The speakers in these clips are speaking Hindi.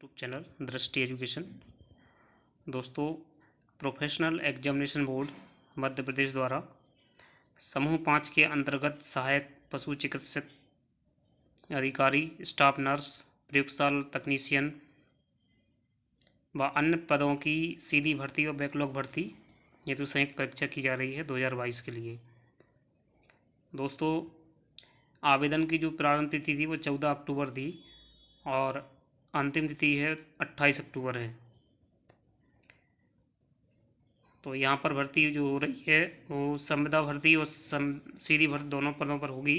यूट्यूब चैनल दृष्टि एजुकेशन। दोस्तों, professional examination board Madhya Pradesh द्वारा समूह 5 के अंतर्गत सहायक पशु चिकित्सक अधिकारी, स्टाफ नर्स, प्रयोगशाला तकनीशियन व अन्य पदों की सीधी भर्ती व बैकलॉग भर्ती हेतु संयुक्त परीक्षा की जा रही है 2022 के लिए। दोस्तों, आवेदन की जो प्रारंभ तिथि थी वो 14 अक्टूबर थी और अंतिम तिथि है 28 अक्टूबर है। तो यहाँ पर भर्ती जो हो रही है वो संविदा भर्ती और सीधी भर्ती दोनों पदों पर होगी।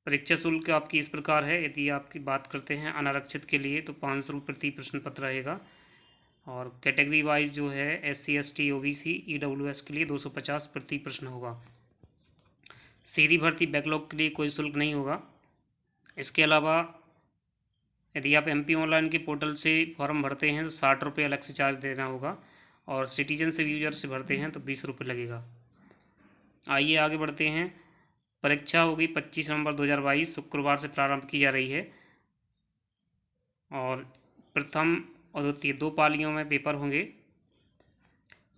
परीक्षा शुल्क आपकी इस प्रकार है। यदि आपकी बात करते हैं अनारक्षित के लिए तो 500 रुपये प्रति प्रश्न पत्र रहेगा, और कैटेगरी वाइज जो है SC ST OBC EWS के लिए 250 प्रति प्रश्न होगा। सीधी भर्ती बैकलॉग के लिए कोई शुल्क नहीं होगा। इसके अलावा यदि आप MP ऑनलाइन के पोर्टल से फॉर्म भरते हैं तो 60 रुपये अलग से चार्ज देना होगा, और सिटीजनशिप यूजर से भरते हैं तो 20 रुपये लगेगा। आइए आगे बढ़ते हैं। परीक्षा होगी 25 नवंबर 2022 शुक्रवार से प्रारंभ की जा रही है, और प्रथम और द्वितीय 2 पालियों में पेपर होंगे।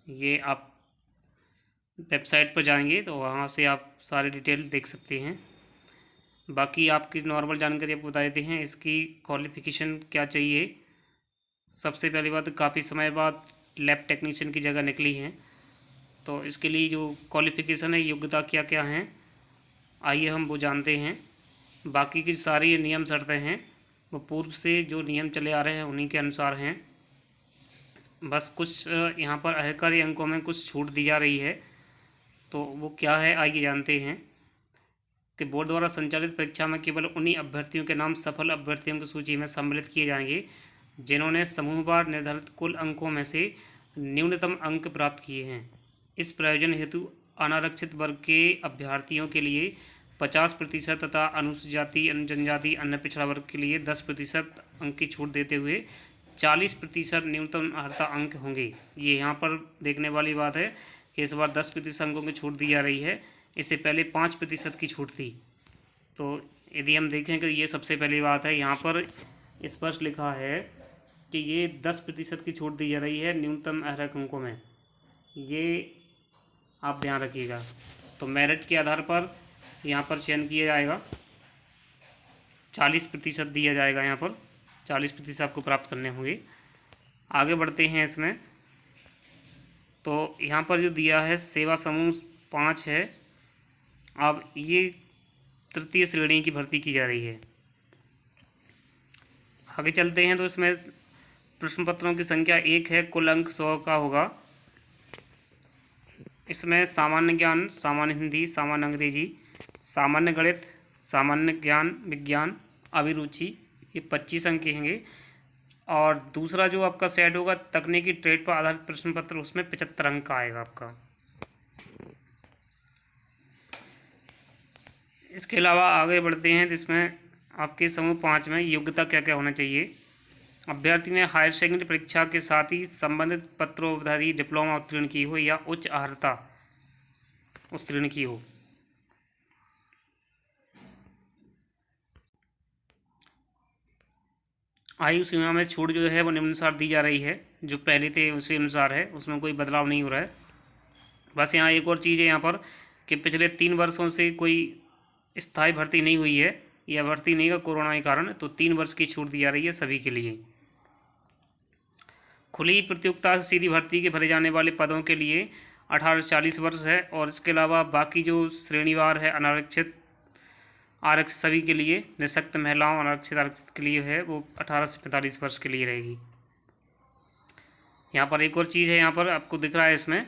ये आप वेबसाइट पर जाएंगे तो वहाँ से आप सारे डिटेल देख सकते हैं। बाकी आपकी नॉर्मल जानकारी आपको बता देते हैं। इसकी क्वालिफ़िकेशन क्या चाहिए। सबसे पहली बात, काफ़ी समय बाद लैब टेक्नीशियन की जगह निकली है, तो इसके लिए जो क्वालिफ़िकेशन है, योग्यता क्या क्या हैं, आइए हम वो जानते हैं। बाकी की सारी नियम शर्तें हैं वो पूर्व से जो नियम चले आ रहे हैं उन्हीं के अनुसार हैं। बस कुछ यहाँ पर अहकारी अंकों में कुछ छूट दी जा रही है, तो वो क्या है आइए जानते हैं। कि बोर्ड द्वारा संचालित परीक्षा में केवल उन्हीं अभ्यर्थियों के नाम सफल अभ्यर्थियों की सूची में सम्मिलित किए जाएंगे जिन्होंने समूहवार निर्धारित कुल अंकों में से न्यूनतम अंक प्राप्त किए हैं। इस प्रयोजन हेतु अनारक्षित वर्ग के अभ्यर्थियों के लिए 50% तथा अनुसूचित जाति, जनजाति, अन्य पिछड़ा वर्ग के लिए 10% अंक की छूट देते हुए 40% न्यूनतम अर्हता अंक होंगे। ये यहाँ पर देखने वाली बात है कि इस बार 10% अंकों की छूट दी जा रही है। इससे पहले 5% की छूट थी। तो यदि हम देखें कि ये सबसे पहली बात है, यहाँ पर स्पष्ट लिखा है कि ये 10% की छूट दी जा रही है न्यूनतम अर्हता अंकों में। ये आप ध्यान रखिएगा। तो मेरिट के आधार पर यहाँ पर चयन किया जाएगा, 40% दिया जाएगा। यहाँ पर 40% आपको प्राप्त करने होंगे। आगे बढ़ते हैं इसमें। तो यहाँ पर जो दिया है सेवा समूह 5 है। अब ये तृतीय श्रेणी की भर्ती की जा रही है। आगे चलते हैं तो इसमें प्रश्न पत्रों की संख्या 1 है, कुल अंक 100 का होगा। इसमें सामान्य ज्ञान, सामान्य हिंदी, सामान्य अंग्रेजी, सामान्य गणित, सामान्य ज्ञान, विज्ञान, अभिरुचि, ये 25 अंक के होंगे। और दूसरा जो आपका सेट होगा तकनीकी ट्रेड पर आधारित प्रश्न पत्र, उसमें 75 अंक का आएगा आपका। इसके अलावा आगे बढ़ते हैं तो इसमें आपके समूह 5 में योग्यता क्या क्या होना चाहिए। अभ्यर्थी ने हायर सेकेंडरी परीक्षा के साथ ही संबंधित पत्रोधारी डिप्लोमा उत्तीर्ण की हो या उच्च अर्हता उत्तीर्ण की हो। आयु सीमा में छूट जो है वो निम्नानुसार दी जा रही है, जो पहले थे उसी अनुसार है, उसमें कोई बदलाव नहीं हो रहा है। बस यहाँ एक और चीज़ है यहाँ पर कि पिछले 3 वर्षों से कोई स्थायी भर्ती नहीं हुई है या भर्ती नहीं का कोरोना के कारण, तो 3 वर्ष की छूट दी जा रही है सभी के लिए। खुली प्रतियोगिता से सीधी भर्ती के भरे जाने वाले पदों के लिए 18 से 40 वर्ष है, और इसके अलावा बाकी जो श्रेणीवार है अनारक्षित आरक्षित सभी के लिए, निःशक्त महिलाओं आरक्षित के लिए है वो 18 से 45 वर्ष के लिए रहेगी। यहाँ पर एक और चीज़ है, यहाँ पर आपको दिख रहा है इसमें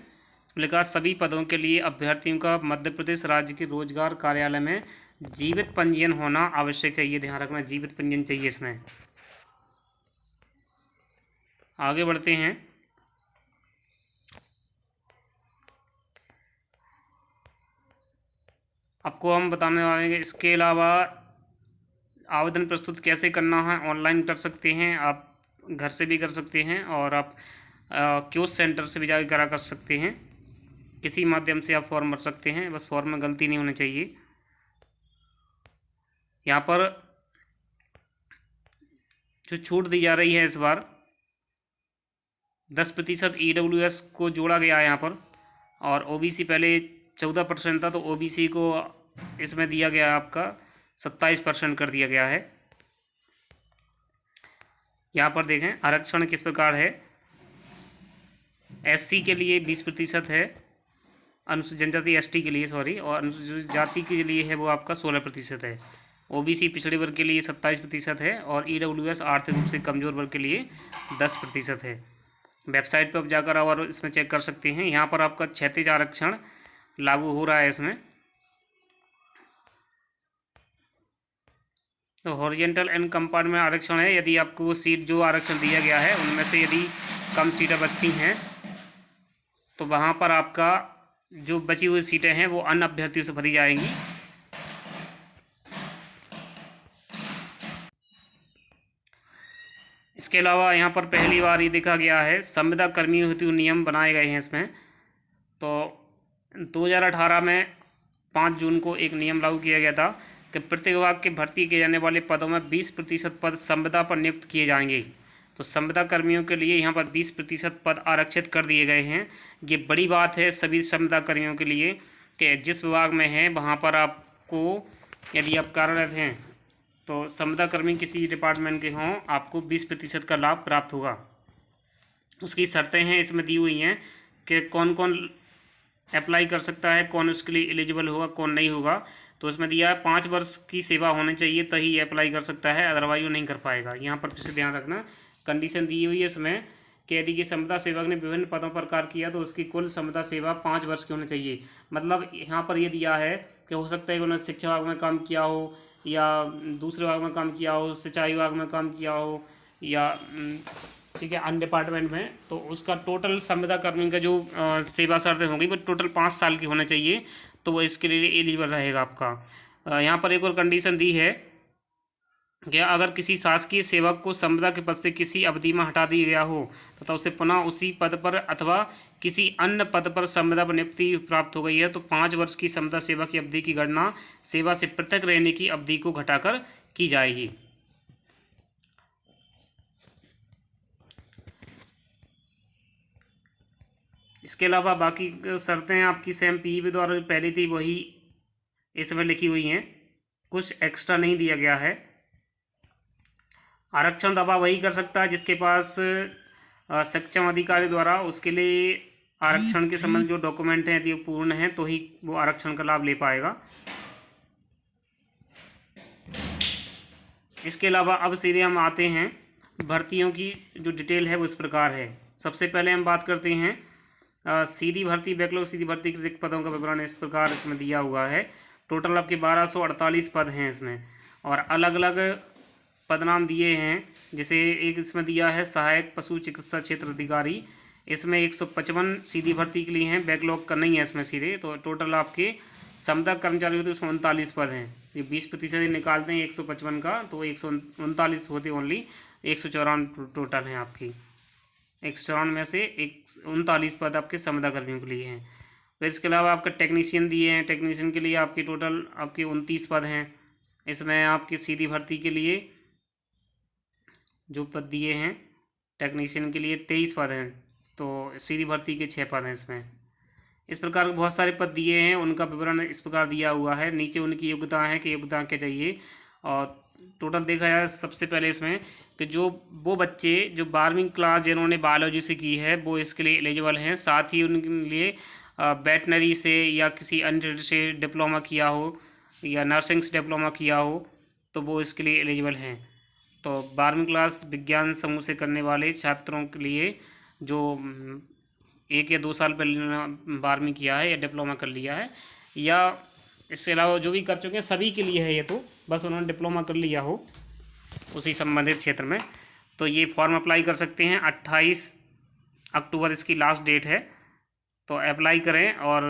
लिखा सभी पदों के लिए अभ्यर्थियों का मध्य प्रदेश राज्य के रोजगार कार्यालय में जीवित पंजीयन होना आवश्यक है। ये ध्यान रखना, जीवित पंजीयन चाहिए इसमें। आगे बढ़ते हैं। आपको हम बताने वाले हैं कि इसके अलावा आवेदन प्रस्तुत कैसे करना है। ऑनलाइन कर सकते हैं, आप घर से भी कर सकते हैं, और आप क्यूज सेंटर से भी जाकर करा कर सकते हैं। किसी माध्यम से आप फॉर्म भर सकते हैं, बस फॉर्म में गलती नहीं होनी चाहिए। यहाँ पर जो छूट दी जा रही है इस बार 10% EWS को जोड़ा गया है यहाँ पर, और OBC पहले 14% था, तो OBC को इसमें दिया गया है आपका 27% कर दिया गया है। यहाँ पर देखें आरक्षण किस प्रकार है। SC के लिए 20% है, अनुसूचित जनजाति ST के लिए सॉरी, और अनुसूचित जाति के लिए है वो आपका 16% है। OBC पिछड़े वर्ग के लिए 27% है, और EWS आर्थिक रूप से कमज़ोर वर्ग के लिए 10% है। वेबसाइट पर आप जाकर और इसमें चेक कर सकते हैं। यहाँ पर आपका क्षैतिज आरक्षण लागू हो रहा है इसमें। तो हॉरिजेंटल एंड कंपार्टमेंट आरक्षण है, यदि आपको वो सीट जो आरक्षण दिया गया है उनमें से यदि कम सीटें बचती हैं तो वहाँ पर आपका जो बची हुई सीटें हैं वो अन्य अभ्यर्थियों से भरी जाएंगी। इसके अलावा यहाँ पर पहली बार ये देखा गया है संविदा कर्मियों हेतु नियम बनाए गए हैं इसमें। तो 2018 में 5 जून को एक नियम लागू किया गया था कि प्रत्येक विभाग के भर्ती किए जाने वाले पदों में 20% पद संविदा पर नियुक्त किए जाएंगे। तो संविदा कर्मियों के लिए यहाँ पर 20% पद आरक्षित कर दिए गए हैं। ये बड़ी बात है सभी संविदा कर्मियों के लिए कि जिस विभाग में हैं वहाँ पर आपको यदि आप कार्यरत हैं तो संविदा कर्मी किसी डिपार्टमेंट के हों आपको 20% का लाभ प्राप्त होगा। उसकी शर्तें हैं इसमें दी हुई हैं कि कौन कौन अप्लाई कर सकता है, कौन उसके लिए एलिजिबल होगा, कौन नहीं होगा। तो इसमें दिया है 5 वर्ष की सेवा होनी चाहिए तभी ये अप्लाई कर सकता है, अदरवाइज वो नहीं कर पाएगा। यहाँ पर किसी ध्यान रखना, कंडीशन दी हुई है इसमें कि यदि कि संविदा सेवक ने विभिन्न पदों पर कार्य किया तो उसकी कुल संविदा सेवा 5 वर्ष की होनी चाहिए। मतलब यहाँ पर ये दिया है कि हो सकता है कि उन्होंने शिक्षा विभाग में काम किया हो, या दूसरे विभाग में काम किया हो, सिंचाई विभाग में काम किया हो, या ठीक है अन्य डिपार्टमेंट में, तो उसका टोटल संविदा कर्मी का जो सेवा शर्तें होंगी वो टोटल 5 साल की होनी चाहिए, तो वो इसके लिए एलिजिबल रहेगा आपका। यहाँ पर एक और कंडीशन दी है कि अगर किसी शासकीय सेवक को संविदा के पद से किसी अवधि में हटा दिया गया हो तथा उसे पुनः उसी पद पर अथवा किसी अन्य पद पर संविदा पर नियुक्ति प्राप्त हो गई है तो 5 वर्ष की संविदा सेवा की अवधि की गणना सेवा से पृथक रहने की अवधि को घटाकर की जाएगी। इसके अलावा बाकी शर्तें आपकी सेम PEB द्वारा पहले थी वही इसमें लिखी हुई हैं, कुछ एक्स्ट्रा नहीं दिया गया है। आरक्षण दावा वही कर सकता है जिसके पास सक्षम अधिकारी द्वारा उसके लिए आरक्षण के संबंध जो डॉक्यूमेंट हैं यदि पूर्ण हैं तो ही वो आरक्षण का लाभ ले पाएगा। इसके अलावा अब सीधे हम आते हैं भर्तियों की जो डिटेल है वो इस प्रकार है। सबसे पहले हम बात करते हैं सीधी भर्ती, बैकलॉग सीधी भर्ती के रिक्त पदों का विवरण इस प्रकार इसमें दिया हुआ है। टोटल आपके 1248 पद हैं इसमें, और अलग अलग पदनाम दिए हैं। जैसे एक इसमें दिया है सहायक पशु चिकित्सा क्षेत्र अधिकारी, इसमें 155 सीधी भर्ती के लिए हैं, बैकलॉग का नहीं है इसमें सीधे। तो टोटल आपके संविदा कर्मचारी होते उसमें 39 पद हैं। ये 20% निकालते हैं 155 का तो 139 होते ओनली, 194 टोटल हैं आपकी। 194 में से 39 पद आपके संविदा कर्मियों के लिए हैं। फिर इसके अलावा आपका टेक्नीशियन दिए हैं, टेक्नीशियन के लिए आपकी टोटल आपके 29 पद हैं। इसमें आपकी सीधी भर्ती के लिए जो पद दिए हैं टेक्नीशियन के लिए 23 पद हैं, तो सीधी भर्ती के 6 पद हैं इसमें। इस प्रकार के बहुत सारे पद दिए हैं, उनका विवरण इस प्रकार दिया हुआ है। नीचे उनकी योग्यता है कि योग्यता क्या चाहिए, और टोटल देखा जाए सबसे पहले इसमें कि जो वो बच्चे जो 12वीं क्लास जिन्होंने बायोलॉजी से की है वो इसके लिए एलिजिबल हैं। साथ ही उनके लिए वेटनरी से या किसी अन्य से डिप्लोमा किया हो या नर्सिंग से डिप्लोमा किया हो तो वो इसके लिए एलिजिबल हैं। तो 12वीं क्लास विज्ञान समूह से करने वाले छात्रों के लिए जो 1 या 2 साल पहले 12वीं किया है या डिप्लोमा कर लिया है, या इसके अलावा जो भी कर चुके हैं सभी के लिए है। ये तो बस उन्होंने डिप्लोमा कर लिया हो उसी संबंधित क्षेत्र में, तो ये फॉर्म अप्लाई कर सकते हैं। 28 अक्टूबर इसकी लास्ट डेट है, तो अप्लाई करें और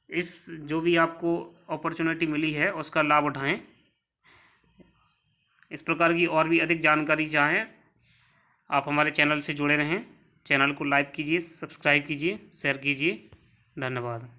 इस जो भी आपको अपॉर्चुनिटी मिली है उसका लाभ उठाएं। इस प्रकार की और भी अधिक जानकारी चाहें आप हमारे चैनल से जुड़े रहें। चैनल को लाइक कीजिए, सब्सक्राइब कीजिए, शेयर कीजिए। धन्यवाद।